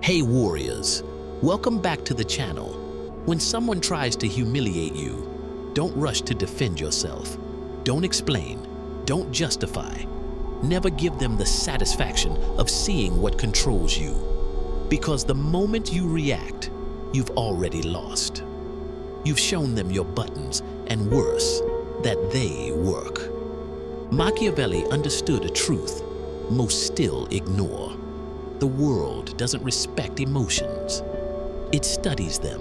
Hey warriors, welcome back to the channel. When someone tries to humiliate you, don't rush to defend yourself. Don't explain, don't justify. Never give them the satisfaction of seeing what controls you. Because the moment you react, you've already lost. You've shown them your buttons, and worse, that they work. Machiavelli understood a truth most still ignore. The world doesn't respect emotions. It studies them.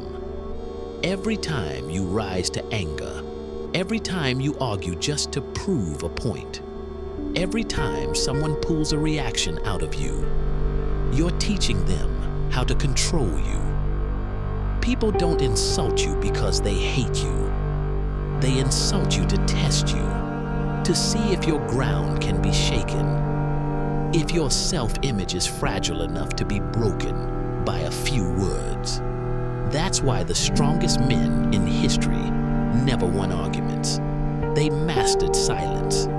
Every time you rise to anger, every time you argue just to prove a point, every time someone pulls a reaction out of you, you're teaching them how to control you. People don't insult you because they hate you. They insult you to test you, to see if your ground can be shaken, if your self-image is fragile enough to be broken by a few words. That's why the strongest men in history never won arguments. They mastered silence.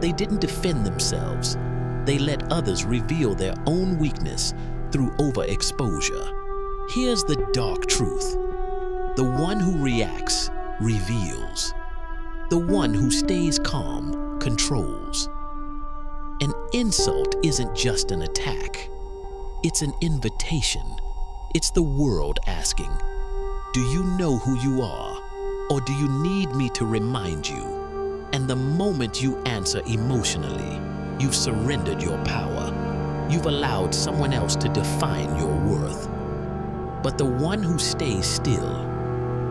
They didn't defend themselves. They let others reveal their own weakness through overexposure. Here's the dark truth. The one who reacts reveals. The one who stays calm controls. An insult isn't just an attack. It's an invitation. It's the world asking, do you know who you are, or do you need me to remind you? And the moment you answer emotionally, you've surrendered your power. You've allowed someone else to define your worth. But the one who stays still,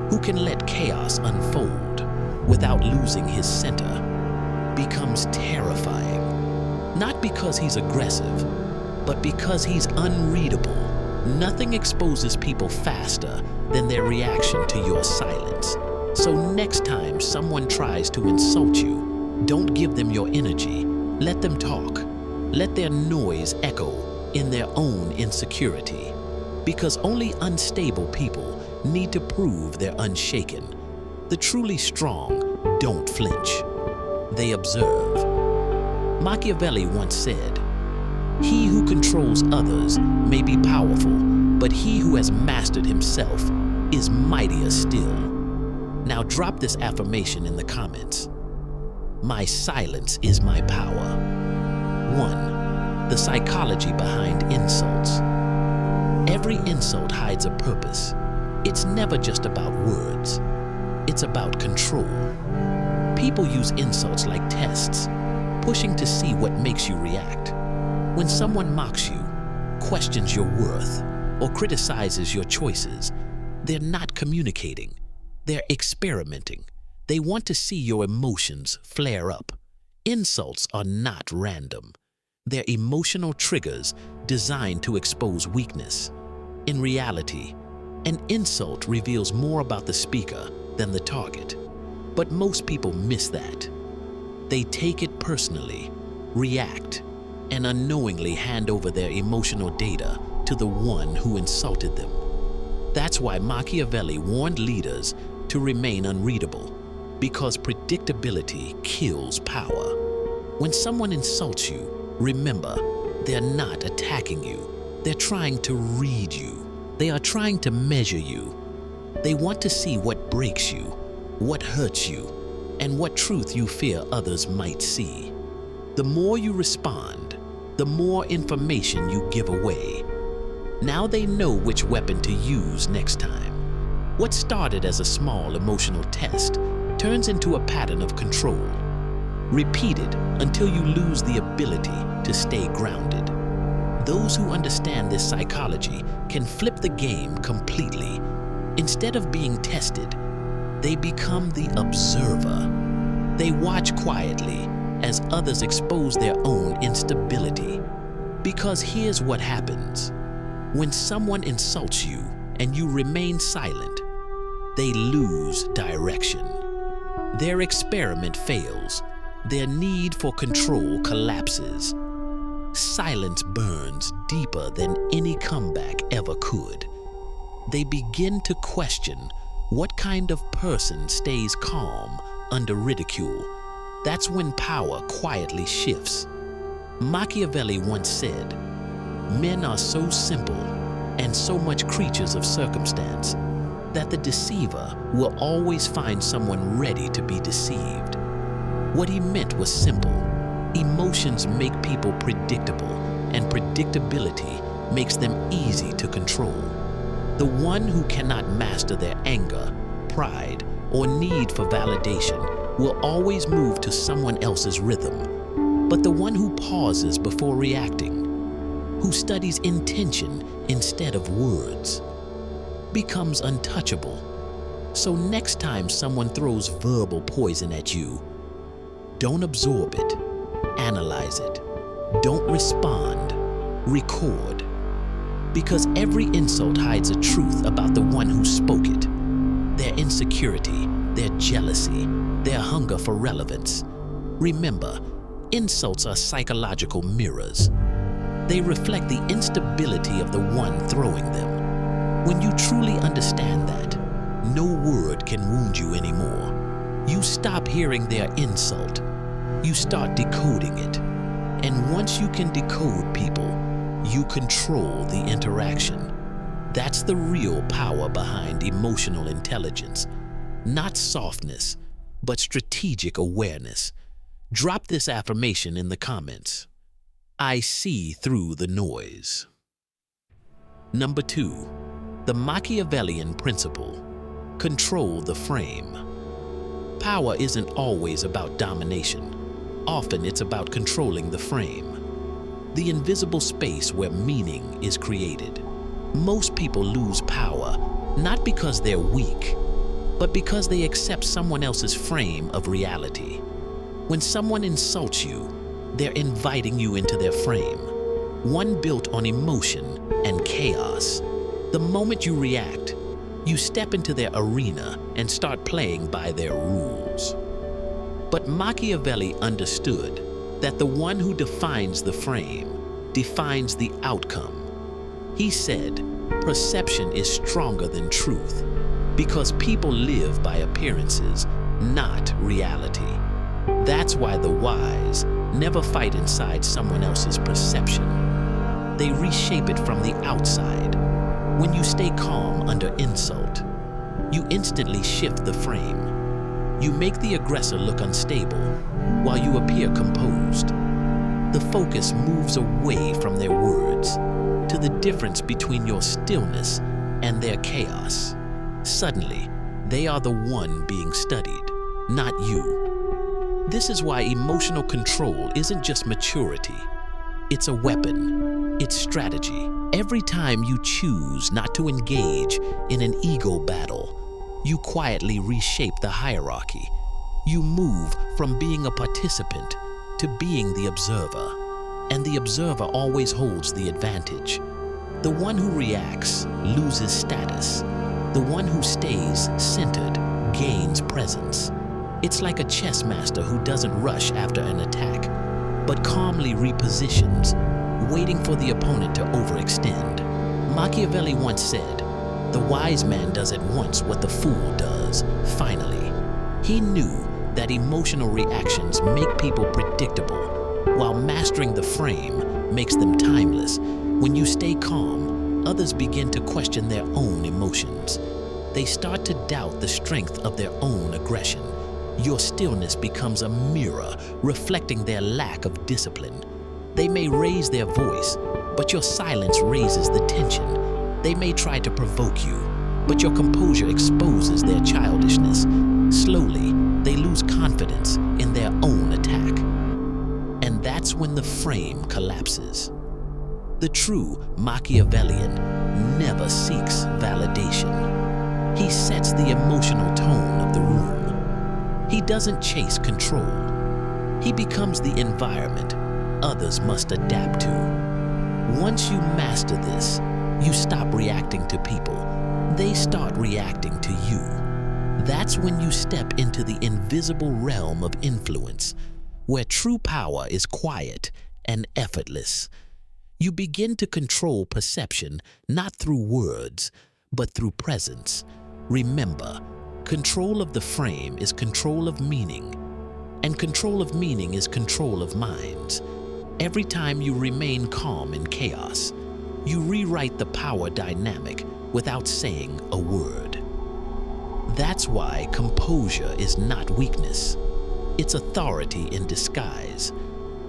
who can let chaos unfold without losing his center, becomes terrifying. Not because he's aggressive, but because he's unreadable. Nothing exposes people faster than their reaction to your silence. So next time someone tries to insult you, don't give them your energy. Let them talk. Let their noise echo in their own insecurity. Because only unstable people need to prove they're unshaken. The truly strong don't flinch. They observe. Machiavelli once said, "He who controls others may be powerful, but he who has mastered himself is mightier still." Now drop this affirmation in the comments. My silence is my power. 1. The psychology behind insults. Every insult hides a purpose. It's never just about words. It's about control. People use insults like tests, pushing to see what makes you react. When someone mocks you, questions your worth, or criticizes your choices, they're not communicating. They're experimenting. They want to see your emotions flare up. Insults are not random. They're emotional triggers designed to expose weakness. In reality, an insult reveals more about the speaker than the target. But most people miss that. They take it personally, react, and unknowingly hand over their emotional data to the one who insulted them. That's why Machiavelli warned leaders to remain unreadable, because predictability kills power. When someone insults you, remember, they're not attacking you. They're trying to read you. They are trying to measure you. They want to see what breaks you, what hurts you, and what truth you fear others might see. The more you respond, the more information you give away. Now they know which weapon to use next time. What started as a small emotional test turns into a pattern of control. Repeat it until you lose the ability to stay grounded. Those who understand this psychology can flip the game completely. Instead of being tested, they become the observer. They watch quietly as others expose their own instability. Because here's what happens. When someone insults you and you remain silent, they lose direction. Their experiment fails. Their need for control collapses. Silence burns deeper than any comeback ever could. They begin to question what kind of person stays calm under ridicule. That's when power quietly shifts. Machiavelli once said, "Men are so simple, and so much creatures of circumstance that the deceiver will always find someone ready to be deceived. What he meant was simple. Emotions make people predictable, and predictability makes them easy to control. The one who cannot master their anger, pride, or need for validation will always move to someone else's rhythm. But the one who pauses before reacting, who studies intention instead of words, becomes untouchable. So next time someone throws verbal poison at you, don't absorb it, analyze it. Don't respond, record. Because every insult hides a truth about the one who spoke it. Their insecurity, their jealousy, their hunger for relevance. Remember, insults are psychological mirrors. They reflect the instability of the one throwing them. When you truly understand that, no word can wound you anymore. You stop hearing their insult. You start decoding it. And once you can decode people, you control the interaction. That's the real power behind emotional intelligence. Not softness, but strategic awareness. Drop this affirmation in the comments. I see through the noise. Number 2, the Machiavellian principle. Control the frame. Power isn't always about domination. Often it's about controlling the frame, the invisible space where meaning is created. Most people lose power not because they're weak, but because they accept someone else's frame of reality. When someone insults you, they're inviting you into their frame, one built on emotion and chaos. The moment you react, you step into their arena and start playing by their rules. But Machiavelli understood that the one who defines the frame defines the outcome. He said, perception is stronger than truth because people live by appearances, not reality. That's why the wise never fight inside someone else's perception. They reshape it from the outside. When you stay calm under insult, you instantly shift the frame. You make the aggressor look unstable while you appear composed. The focus moves away from their words to the difference between your stillness and their chaos. Suddenly, they are the one being studied, not you. This is why emotional control isn't just maturity. It's a weapon. It's strategy. Every time you choose not to engage in an ego battle, you quietly reshape the hierarchy. You move from being a participant to being the observer, and the observer always holds the advantage. The one who reacts loses status. The one who stays centered gains presence. It's like a chess master who doesn't rush after an attack, but calmly repositions, waiting for the opponent to overextend. Machiavelli once said, "The wise man does at once what the fool does, finally." He knew that emotional reactions make people predictable, while mastering the frame makes them timeless. When you stay calm, others begin to question their own emotions. They start to doubt the strength of their own aggression. Your stillness becomes a mirror reflecting their lack of discipline. They may raise their voice, but your silence raises the tension. They may try to provoke you, but your composure exposes their childishness. Slowly, they lose confidence in their own attack. And that's when the frame collapses. The true Machiavellian never seeks validation. He sets the emotional tone of the room. He doesn't chase control. He becomes the environment others must adapt to. Once you master this, you stop reacting to people. They start reacting to you. That's when you step into the invisible realm of influence, where true power is quiet and effortless. You begin to control perception not through words, but through presence. Remember, control of the frame is control of meaning, and control of meaning is control of minds. Every time you remain calm in chaos, You rewrite the power dynamic without saying a word. That's why composure is not weakness. It's authority in disguise.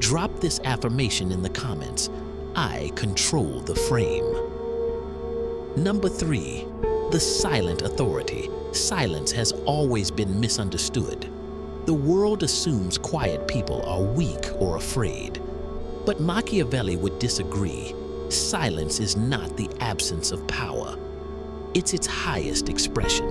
Drop this affirmation in the comments. I control the frame. Number 3, the silent authority. Silence has always been misunderstood. The world assumes quiet people are weak or afraid. But Machiavelli would disagree. Silence is not the absence of power. It's its highest expression.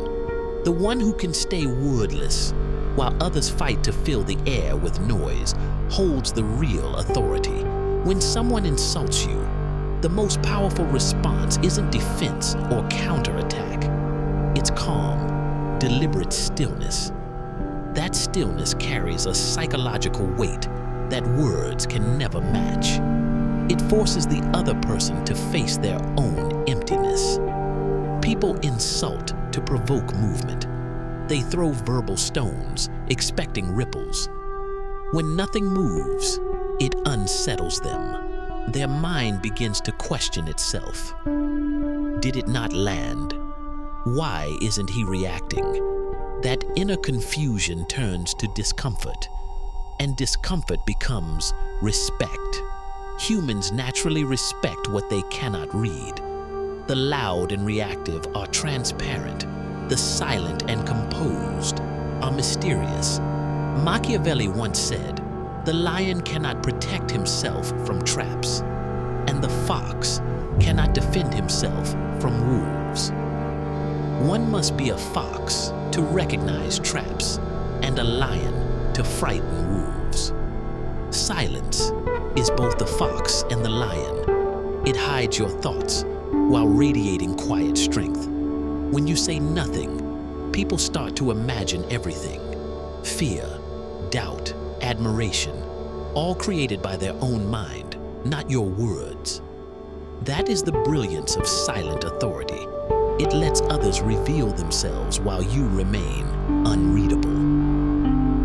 The one who can stay wordless while others fight to fill the air with noise holds the real authority. When someone insults you, the most powerful response isn't defense or counterattack. It's calm, deliberate stillness. That stillness carries a psychological weight that words can never match. It forces the other person to face their own emptiness. People insult to provoke movement. They throw verbal stones, expecting ripples. When nothing moves, it unsettles them. Their mind begins to question itself. Did it not land? Why isn't he reacting? That inner confusion turns to discomfort, and discomfort becomes respect. Humans naturally respect what they cannot read. The loud and reactive are transparent. The silent and composed are mysterious. Machiavelli once said, "The lion cannot protect himself from traps, and the fox cannot defend himself from wolves." One must be a fox to recognize traps, and a lion to frighten wolves. Silence is both the fox and the lion. It hides your thoughts while radiating quiet strength. When you say nothing, people start to imagine everything. Fear, doubt, admiration, all created by their own mind, not your words. That is the brilliance of silent authority. It lets others reveal themselves while you remain unreadable.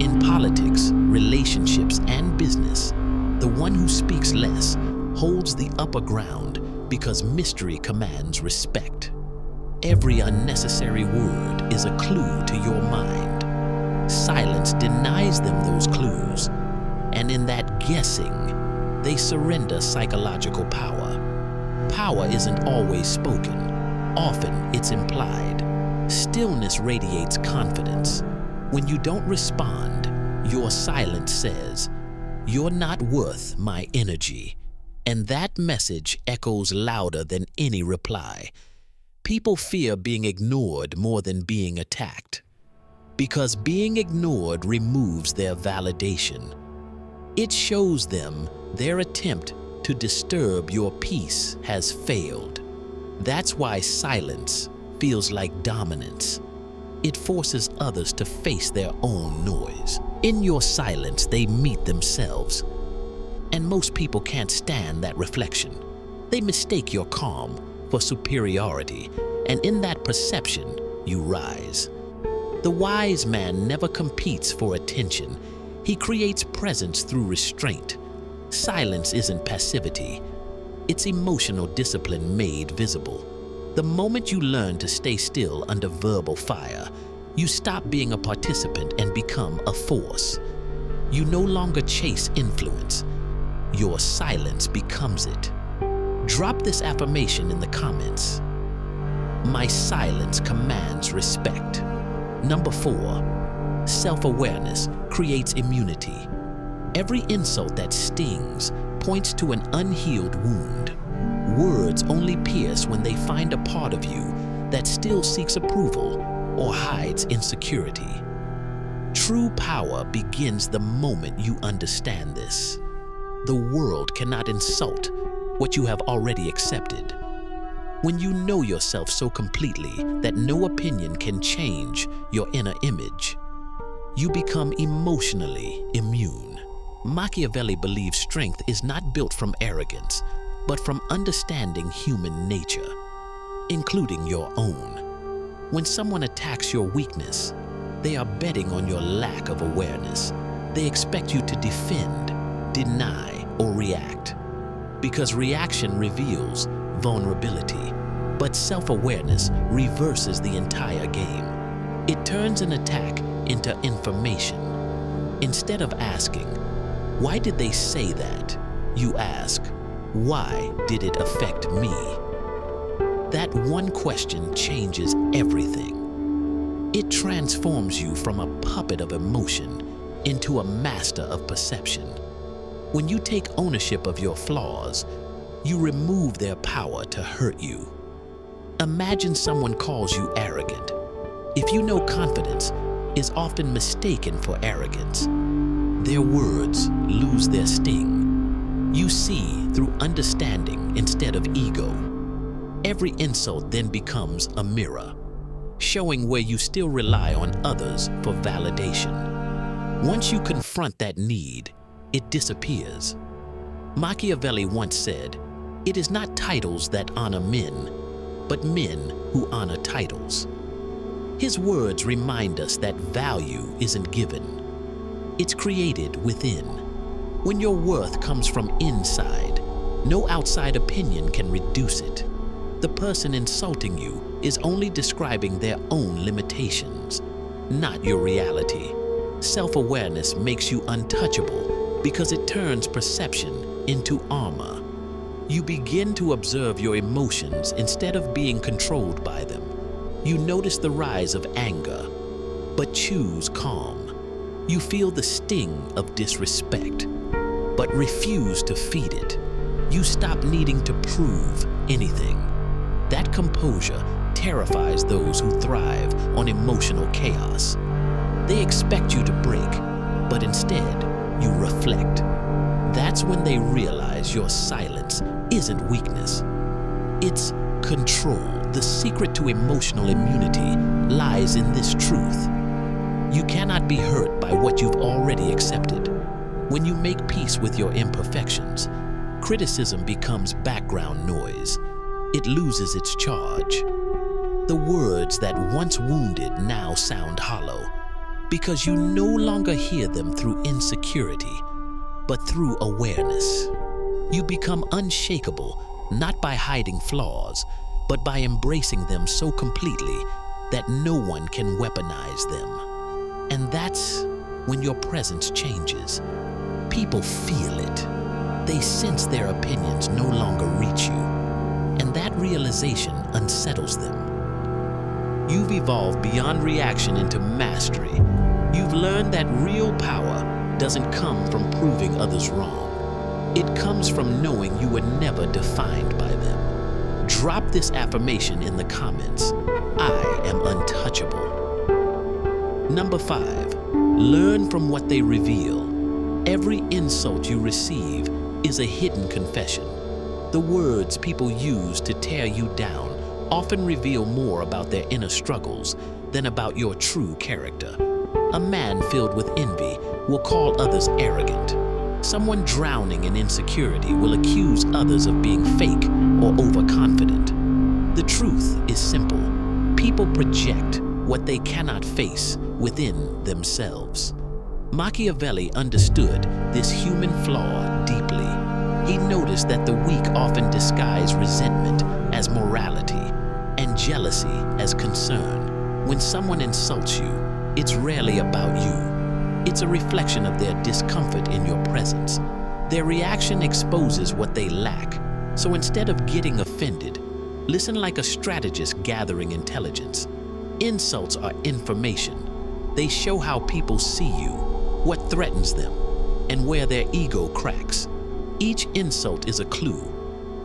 In politics, relationships, and business, the one who speaks less holds the upper ground because mystery commands respect. Every unnecessary word is a clue to your mind. Silence denies them those clues, and in that guessing, they surrender psychological power. Power isn't always spoken. Often it's implied. Stillness radiates confidence. When you don't respond, your silence says, "You're not worth my energy." And that message echoes louder than any reply. People fear being ignored more than being attacked, because being ignored removes their validation. It shows them their attempt to disturb your peace has failed. That's why silence feels like dominance. It forces others to face their own noise. In your silence, they meet themselves. And most people can't stand that reflection. They mistake your calm for superiority, and in that perception, you rise. The wise man never competes for attention. He creates presence through restraint. Silence isn't passivity. It's emotional discipline made visible. The moment you learn to stay still under verbal fire, you stop being a participant and become a force. You no longer chase influence. Your silence becomes it. Drop this affirmation in the comments. My silence commands respect. Number 4, self-awareness creates immunity. Every insult that stings points to an unhealed wound. Words only pierce when they find a part of you that still seeks approval or hides insecurity. True power begins the moment you understand this. The world cannot insult what you have already accepted. When you know yourself so completely that no opinion can change your inner image, you become emotionally immune. Machiavelli believes strength is not built from arrogance, but from understanding human nature, including your own. When someone attacks your weakness, they are betting on your lack of awareness. They expect you to defend, deny, or react. Because reaction reveals, vulnerability, but self-awareness reverses the entire game. It turns an attack into information. Instead of asking, "Why did they say that?" you ask, "Why did it affect me?" That one question changes everything. It transforms you from a puppet of emotion into a master of perception. When you take ownership of your flaws, you remove their power to hurt you. Imagine someone calls you arrogant. If you know confidence is often mistaken for arrogance, their words lose their sting. You see through understanding instead of ego. Every insult then becomes a mirror, showing where you still rely on others for validation. Once you confront that need, it disappears. Machiavelli once said, "It is not titles that honor men, but men who honor titles." His words remind us that value isn't given. It's created within. When your worth comes from inside, no outside opinion can reduce it. The person insulting you is only describing their own limitations, not your reality. Self-awareness makes you untouchable because it turns perception into armor. You begin to observe your emotions instead of being controlled by them. You notice the rise of anger, but choose calm. You feel the sting of disrespect, but refuse to feed it. You stop needing to prove anything. That composure terrifies those who thrive on emotional chaos. They expect you to break, but instead, you reflect. That's when they realize your silence isn't weakness. It's control. The secret to emotional immunity lies in this truth. You cannot be hurt by what you've already accepted. When you make peace with your imperfections, criticism becomes background noise. It loses its charge. The words that once wounded now sound hollow, because you no longer hear them through insecurity, but through awareness. You become unshakable, not by hiding flaws, but by embracing them so completely that no one can weaponize them. And that's when your presence changes. People feel it. They sense their opinions no longer reach you, and that realization unsettles them. You've evolved beyond reaction into mastery. You've learned that real power doesn't come from proving others wrong. It comes from knowing you were never defined by them. Drop this affirmation in the comments. I am untouchable. Number 5, learn from what they reveal. Every insult you receive is a hidden confession. The words people use to tear you down often reveal more about their inner struggles than about your true character. A man filled with envy will call others arrogant. Someone drowning in insecurity will accuse others of being fake or overconfident. The truth is simple. People project what they cannot face within themselves. Machiavelli understood this human flaw deeply. He noticed that the weak often disguise resentment as morality and jealousy as concern. When someone insults you, it's rarely about you. It's a reflection of their discomfort in your presence. Their reaction exposes what they lack. So instead of getting offended, listen like a strategist gathering intelligence. Insults are information. They show how people see you, what threatens them, and where their ego cracks. Each insult is a clue,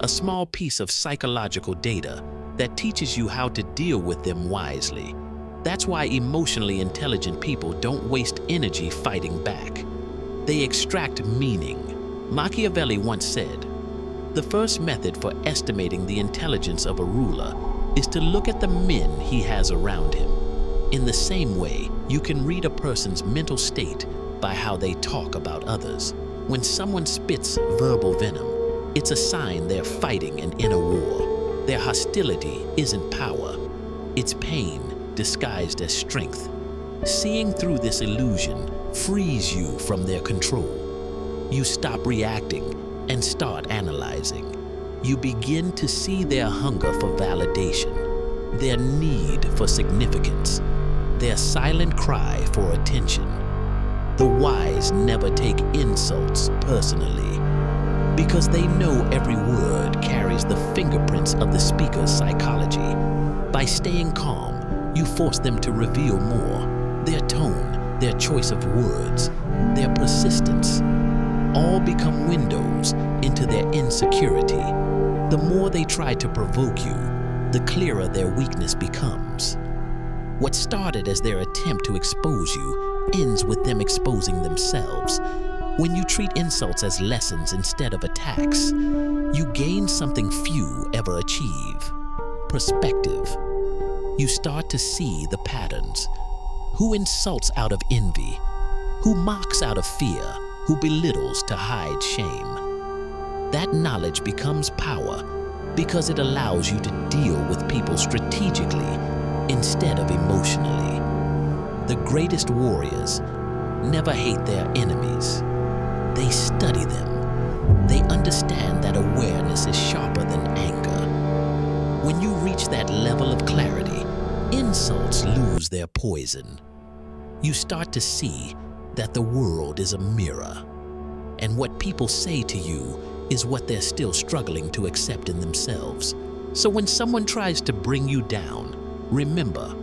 a small piece of psychological data that teaches you how to deal with them wisely. That's why emotionally intelligent people don't waste energy fighting back. They extract meaning. Machiavelli once said, "The first method for estimating the intelligence of a ruler is to look at the men he has around him." In the same way, you can read a person's mental state by how they talk about others. When someone spits verbal venom, it's a sign they're fighting an inner war. Their hostility isn't power, it's pain disguised as strength. Seeing through this illusion frees you from their control. You stop reacting and start analyzing. you begin to see their hunger for validation, their need for significance, their silent cry for attention. The wise never take insults personally because they know every word carries the fingerprints of the speaker's psychology. By staying calm, you force them to reveal more. Their tone, their choice of words, their persistence, all become windows into their insecurity. The more they try to provoke you, the clearer their weakness becomes. What started as their attempt to expose you ends with them exposing themselves. When you treat insults as lessons instead of attacks, you gain something few ever achieve: perspective. You start to see the patterns. Who insults out of envy? Who mocks out of fear? Who belittles to hide shame? That knowledge becomes power because it allows you to deal with people strategically instead of emotionally. The greatest warriors never hate their enemies. They study them. They understand that awareness is sharper than anger. When you reach that level of clarity, insults lose their poison. You start to see that the world is a mirror, and what people say to you is what they're still struggling to accept in themselves. So when someone tries to bring you down, remember,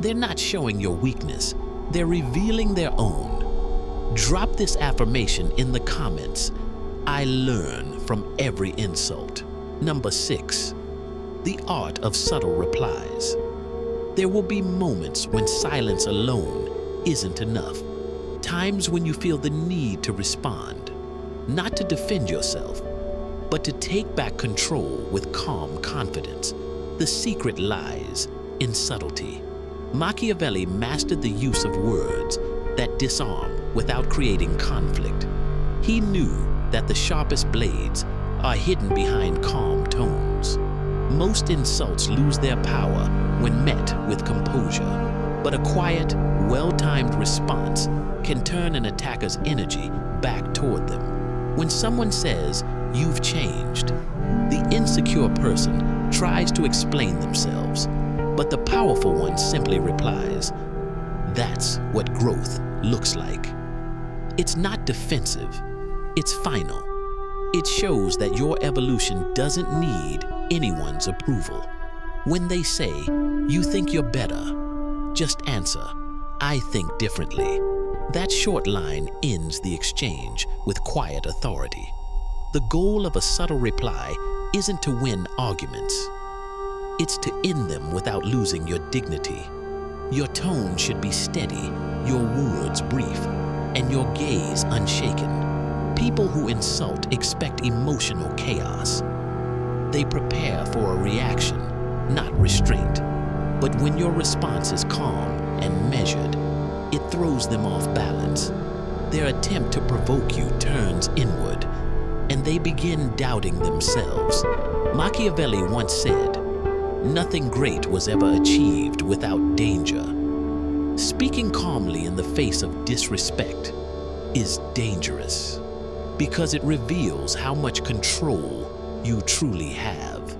they're not showing your weakness, they're revealing their own. Drop this affirmation in the comments: I learn from every insult. Number 6, the art of subtle replies. There will be moments when silence alone isn't enough. Times when you feel the need to respond, not to defend yourself, but to take back control with calm confidence. The secret lies in subtlety. Machiavelli mastered the use of words that disarm without creating conflict. He knew that the sharpest blades are hidden behind calm tones. Most insults lose their power when met with composure, but a quiet, well-timed response can turn an attacker's energy back toward them. When someone says, "You've changed," the insecure person tries to explain themselves, but the powerful one simply replies, "That's what growth looks like." It's not defensive, it's final. It shows that your evolution doesn't need anyone's approval. When they say, "You think you're better," just answer, "I think differently." That short line ends the exchange with quiet authority. The goal of a subtle reply isn't to win arguments. It's to end them without losing your dignity. Your tone should be steady, your words brief, and your gaze unshaken. People who insult expect emotional chaos. They prepare for a reaction, not restraint. But when your response is calm and measured, it throws them off balance. Their attempt to provoke you turns inward, and they begin doubting themselves. Machiavelli once said, "Nothing great was ever achieved without danger." Speaking calmly in the face of disrespect is dangerous because it reveals how much control you truly have.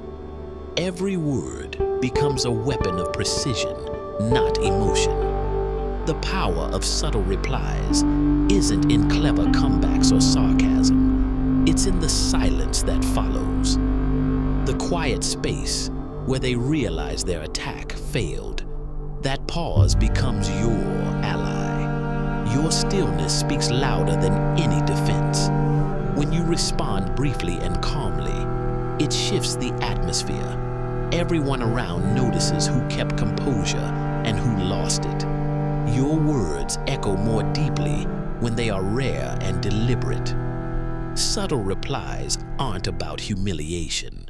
Every word becomes a weapon of precision, not emotion. The power of subtle replies isn't in clever comebacks or sarcasm. It's in the silence that follows. The quiet space where they realize their attack failed. That pause becomes your ally. Your stillness speaks louder than any defense. When you respond briefly and calmly, it shifts the atmosphere. Everyone around notices who kept composure and who lost it. Your words echo more deeply when they are rare and deliberate. Subtle replies aren't about humiliation.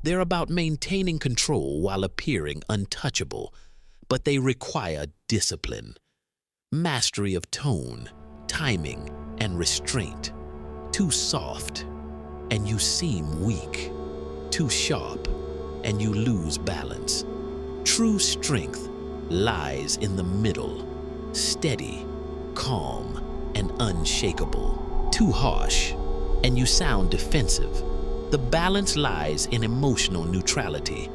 They're about maintaining control while appearing untouchable, but they require discipline, mastery of tone, timing, and restraint. Too soft, and you seem weak. Too sharp, and you lose balance. True strength lies in the middle, steady, calm, and unshakable. Too harsh, and you sound defensive. The balance lies in emotional neutrality,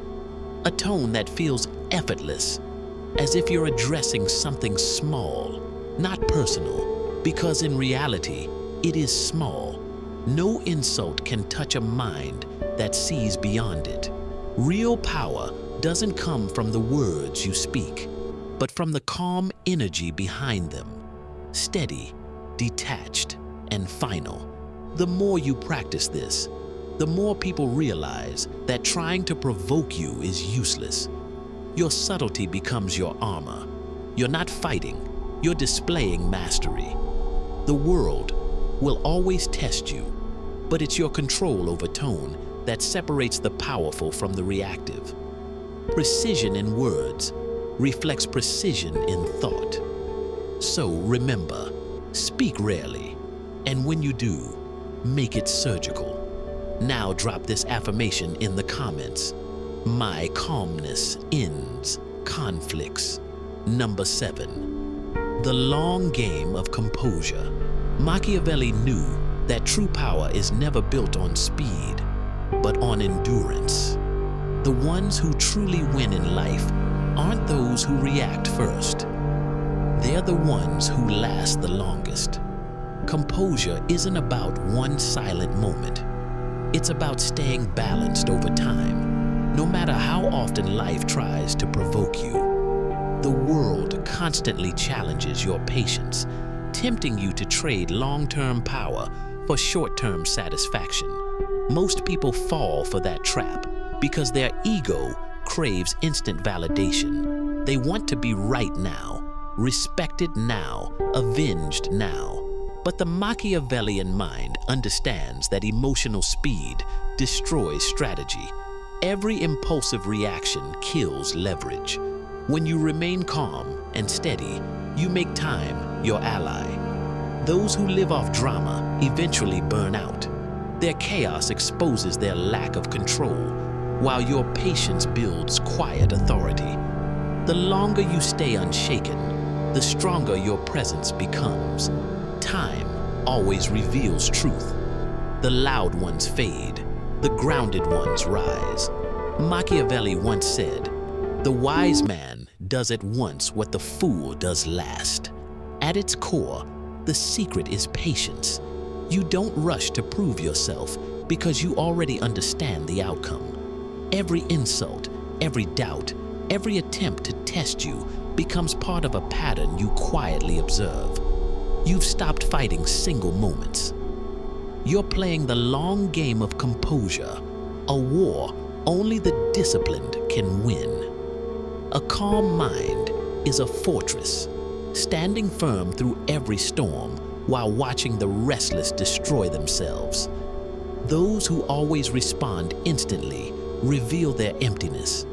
a tone that feels effortless, as if you're addressing something small, not personal, because in reality, it is small. No insult can touch a mind that sees beyond it. Real power doesn't come from the words you speak, but from the calm energy behind them. Steady, detached, and final. The more you practice this, the more people realize that trying to provoke you is useless. Your subtlety becomes your armor. You're not fighting, you're displaying mastery. The world will always test you, but it's your control over tone that separates the powerful from the reactive. Precision in words reflects precision in thought. So remember, speak rarely, and when you do, make it surgical. Now drop this affirmation in the comments. My calmness ends conflicts. Number 7. The long game of composure. Machiavelli knew that true power is never built on speed, but on endurance. The ones who truly win in life aren't those who react first. They're the ones who last the longest. Composure isn't about one silent moment. It's about staying balanced over time, no matter how often life tries to provoke you. The world constantly challenges your patience, tempting you to trade long-term power for short-term satisfaction. Most people fall for that trap because their ego craves instant validation. They want to be right now, respected now, avenged now. But the Machiavellian mind understands that emotional speed destroys strategy. Every impulsive reaction kills leverage. When you remain calm and steady, you make time your ally. Those who live off drama eventually burn out. Their chaos exposes their lack of control, while your patience builds quiet authority. The longer you stay unshaken, the stronger your presence becomes. Time always reveals truth. The loud ones fade, the grounded ones rise. Machiavelli once said, "The wise man does at once what the fool does last." At its core, the secret is patience. You don't rush to prove yourself because you already understand the outcome. Every insult, every doubt, every attempt to test you becomes part of a pattern you quietly observe. You've stopped fighting single moments. You're playing the long game of composure, a war only the disciplined can win. A calm mind is a fortress, standing firm through every storm while watching the restless destroy themselves. Those who always respond instantly reveal their emptiness.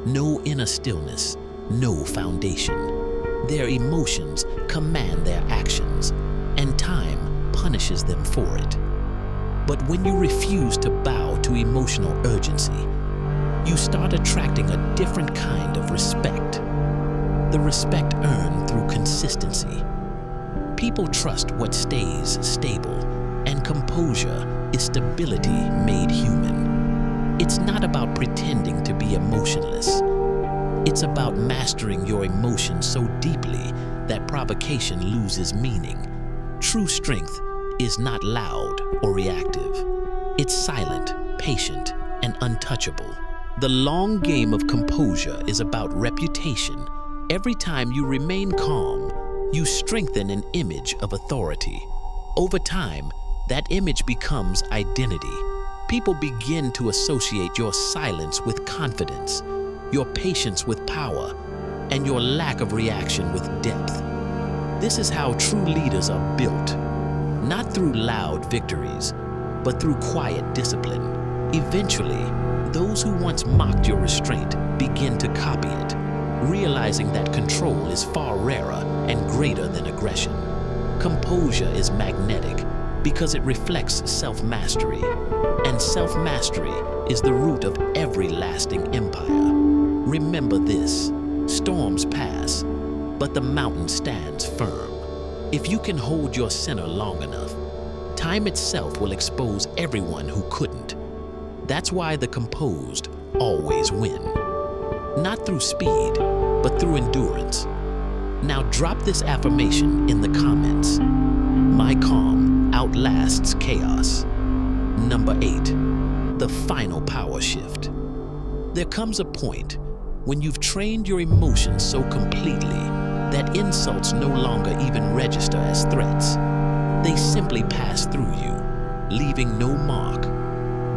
No inner stillness, no foundation. Their emotions command their actions, and time punishes them for it. But when you refuse to bow to emotional urgency, you start attracting a different kind of respect. The respect earned through consistency. People trust what stays stable, and composure is stability made human. It's not about pretending to be emotionless. It's about mastering your emotions so deeply that provocation loses meaning. True strength is not loud or reactive. It's silent, patient, and untouchable. The long game of composure is about reputation. Every time you remain calm, you strengthen an image of authority. Over time, that image becomes identity. People begin to associate your silence with confidence, your patience with power, and your lack of reaction with depth. This is how true leaders are built, not through loud victories, but through quiet discipline. Eventually, those who once mocked your restraint begin to copy it, realizing that control is far rarer and greater than aggression. Composure is magnetic because it reflects self-mastery, and self-mastery is the root of every lasting empire. Remember this: storms pass, but the mountain stands firm. If you can hold your center long enough, time itself will expose everyone who couldn't. That's why the composed always win. Not through speed, but through endurance. Now drop this affirmation in the comments. My calm outlasts chaos. Number 8, the final power shift. There comes a point when you've trained your emotions so completely that insults no longer even register as threats. They simply pass through you, leaving no mark.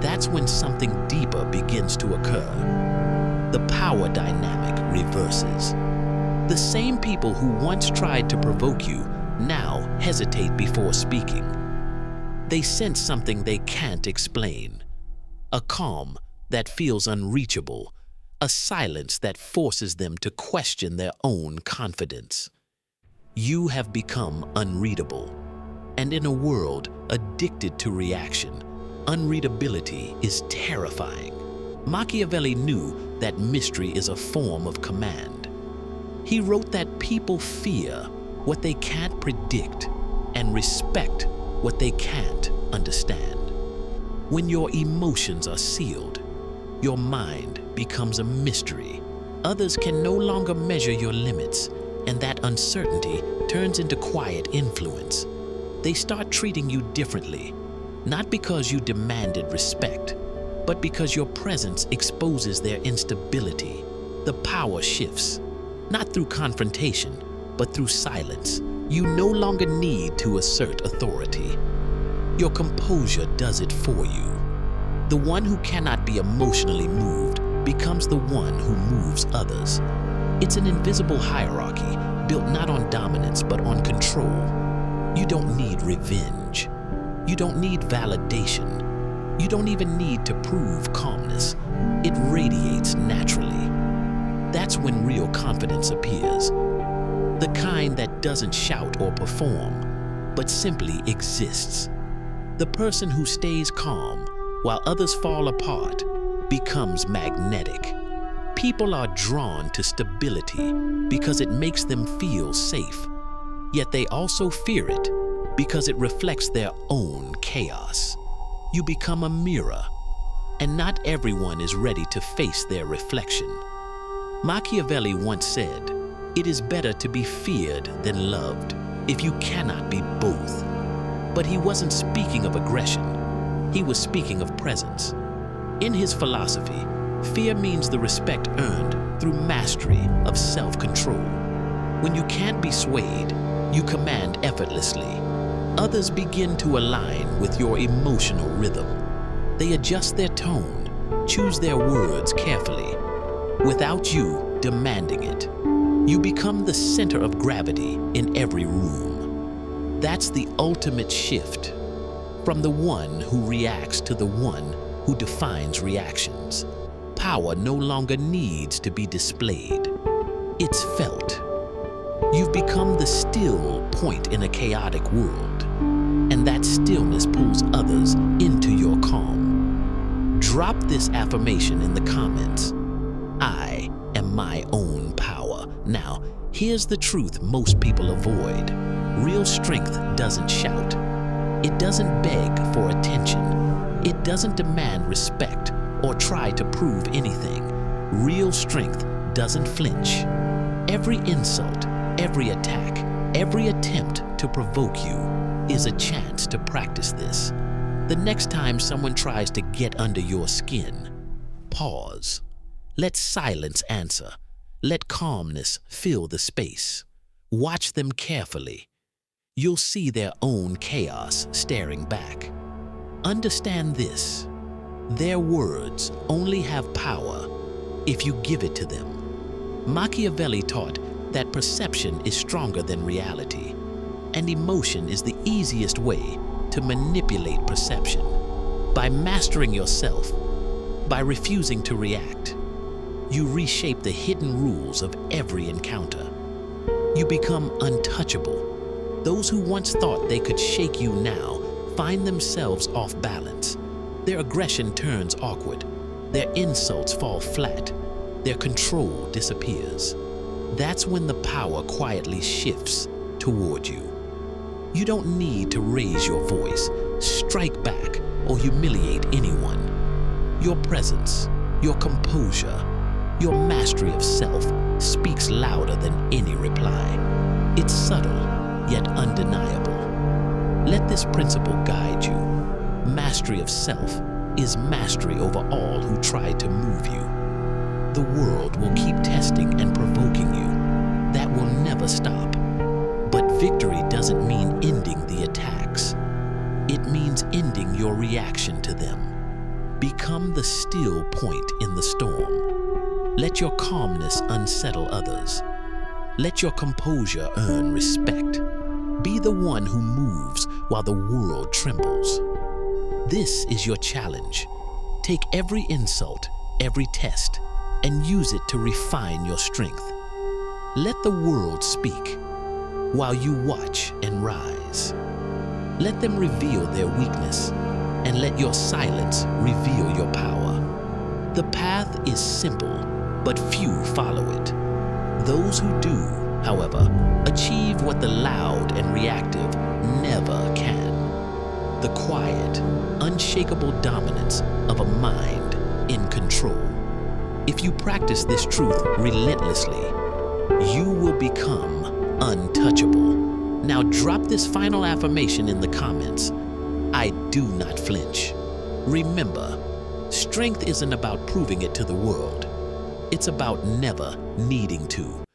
That's when something deeper begins to occur. The power dynamic reverses. The same people who once tried to provoke you now hesitate before speaking. They sense something they can't explain. A calm that feels unreachable. A silence that forces them to question their own confidence. You have become unreadable. And in a world addicted to reaction, unreadability is terrifying. Machiavelli knew that mystery is a form of command. He wrote that people fear what they can't predict and respect what they can't understand. When your emotions are sealed, your mind becomes a mystery. Others can no longer measure your limits, and that uncertainty turns into quiet influence. They start treating you differently, not because you demanded respect, but because your presence exposes their instability. The power shifts, not through confrontation, but through silence. You no longer need to assert authority. Your composure does it for you. The one who cannot be emotionally moved becomes the one who moves others. It's an invisible hierarchy built not on dominance but on control. You don't need revenge. You don't need validation. You don't even need to prove calmness. It radiates naturally. That's when real confidence appears. The kind that doesn't shout or perform, but simply exists. The person who stays calm while others fall apart becomes magnetic. People are drawn to stability because it makes them feel safe. Yet they also fear it because it reflects their own chaos. You become a mirror, and not everyone is ready to face their reflection. Machiavelli once said, "It is better to be feared than loved if you cannot be both." But he wasn't speaking of aggression. He was speaking of presence. In his philosophy, fear means the respect earned through mastery of self-control. When you can't be swayed, you command effortlessly. Others begin to align with your emotional rhythm. They adjust their tone, choose their words carefully, without you demanding it. You become the center of gravity in every room. That's the ultimate shift, from the one who reacts to the one who defines reactions. Power no longer needs to be displayed. It's felt. You've become the still point in a chaotic world, and that stillness pulls others into your calm. Drop this affirmation in the comments. I am my own power. Now, here's the truth most people avoid. Real strength doesn't shout. It doesn't beg for attention. It doesn't demand respect or try to prove anything. Real strength doesn't flinch. Every insult, every attack, every attempt to provoke you is a chance to practice this. The next time someone tries to get under your skin, pause. Let silence answer. Let calmness fill the space. Watch them carefully. You'll see their own chaos staring back. Understand this. Their words only have power if you give it to them. Machiavelli taught that perception is stronger than reality, and emotion is the easiest way to manipulate perception. By mastering yourself, by refusing to react, you reshape the hidden rules of every encounter. You become untouchable. Those who once thought they could shake you now find themselves off balance. Their aggression turns awkward. Their insults fall flat. Their control disappears. That's when the power quietly shifts toward you. You don't need to raise your voice, strike back, or humiliate anyone. Your presence, your composure, your mastery of self speaks louder than any reply. It's subtle, yet undeniable. Let this principle guide you. Mastery of self is mastery over all who try to move you. The world will keep testing and provoking you. That will never stop. But victory doesn't mean ending the attacks. It means ending your reaction to them. Become the still point in the storm. Let your calmness unsettle others. Let your composure earn respect. Be the one who moves while the world trembles. This is your challenge. Take every insult, every test, and use it to refine your strength. Let the world speak while you watch and rise. Let them reveal their weakness, and let your silence reveal your power. The path is simple, but few follow it. Those who do, however, achieve what the loud and reactive never can. The quiet, unshakable dominance of a mind in control. If you practice this truth relentlessly, you will become untouchable. Now drop this final affirmation in the comments. I do not flinch. Remember, strength isn't about proving it to the world. It's about never needing to.